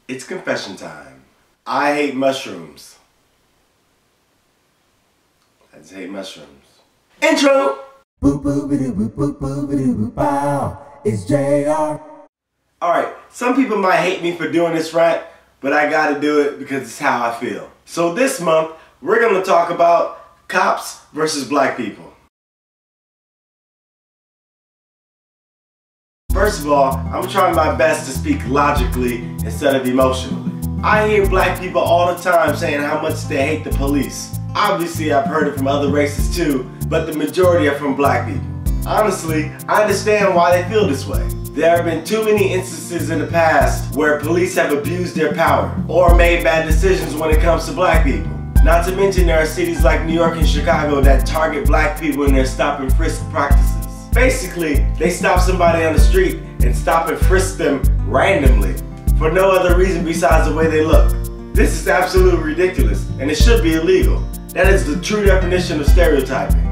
It's confession time. I hate mushrooms. I just hate mushrooms. Intro! Boop boop boop boop boop boop boop bow. It's JR. Alright, some people might hate me for doing this rant, but I gotta do it because it's how I feel. So this month, we're gonna talk about cops versus black people. First of all, I'm trying my best to speak logically instead of emotionally. I hear black people all the time saying how much they hate the police. Obviously, I've heard it from other races too, but the majority are from black people. Honestly, I understand why they feel this way. There have been too many instances in the past where police have abused their power or made bad decisions when it comes to black people. Not to mention there are cities like New York and Chicago that target black people in their stop and frisk practices. Basically, they stop somebody on the street and stop and frisk them randomly for no other reason besides the way they look. This is absolutely ridiculous and it should be illegal. That is the true definition of stereotyping.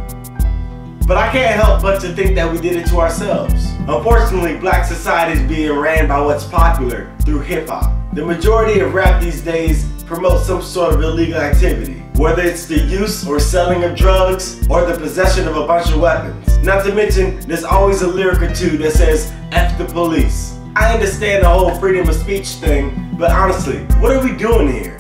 But I can't help but to think that we did it to ourselves. Unfortunately, black society is being ran by what's popular through hip-hop. The majority of rap these days promotes some sort of illegal activity, whether it's the use or selling of drugs or the possession of a bunch of weapons. Not to mention, there's always a lyric or two that says, F the police. I understand the whole freedom of speech thing, but honestly, what are we doing here?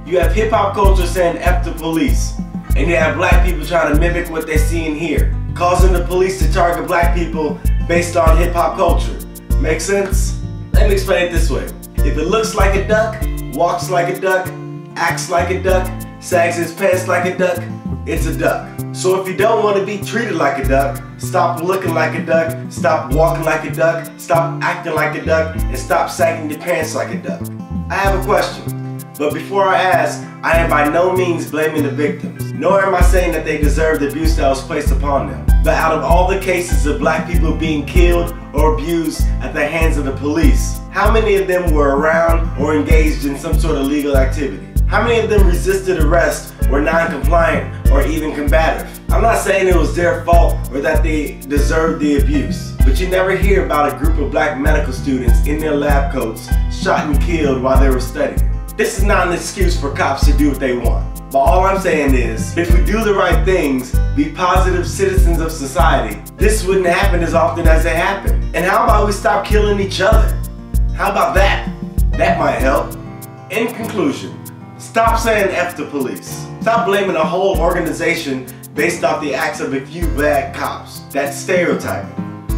You have hip-hop culture saying F the police, and you have black people trying to mimic what they see and hear, causing the police to target black people based on hip-hop culture. Make sense? Let me explain it this way. If it looks like a duck, walks like a duck, acts like a duck, sags his pants like a duck, it's a duck. So if you don't want to be treated like a duck, stop looking like a duck, stop walking like a duck, stop acting like a duck, and stop sagging your pants like a duck. I have a question, but before I ask, I am by no means blaming the victims, nor am I saying that they deserve the abuse that was placed upon them. But out of all the cases of black people being killed or abused at the hands of the police, how many of them were around or engaged in some sort of legal activity? How many of them resisted arrest, were non-compliant, or even combative? I'm not saying it was their fault or that they deserved the abuse, but you never hear about a group of black medical students in their lab coats shot and killed while they were studying. This is not an excuse for cops to do what they want. But all I'm saying is, if we do the right things, be positive citizens of society, this wouldn't happen as often as they happen. And how about we stop killing each other? How about that? That might help. In conclusion, stop saying F the police. Stop blaming a whole organization based off the acts of a few bad cops. That's stereotyping,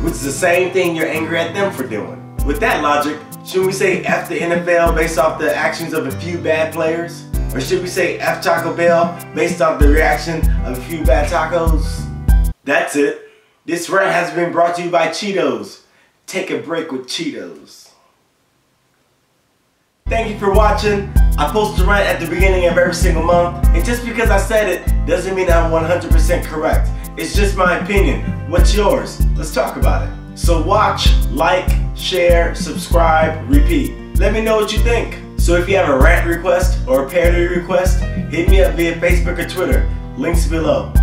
which is the same thing you're angry at them for doing. With that logic, shouldn't we say F the NFL based off the actions of a few bad players? Or should we say F Taco Bell based off the reaction of a few bad tacos? That's it. This rant has been brought to you by Cheetos. Take a break with Cheetos. Thank you for watching. I post a rant at the beginning of every single month, and just because I said it doesn't mean I'm 100% correct. It's just my opinion. What's yours? Let's talk about it. So watch, like, share, subscribe, repeat. Let me know what you think. So if you have a rant request or a parody request, hit me up via Facebook or Twitter. Links below.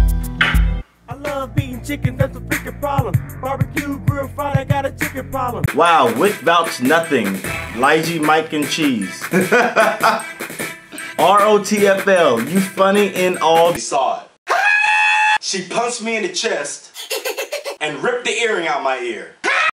I love beating chicken, that's a freaking problem. Barbecue, grill, fried, I got a chicken problem. Wow, Wick vouch nothing. Lige, Mike, and cheese. ROTFL, you funny in all. We saw it. She punched me in the chest and ripped the earring out my ear.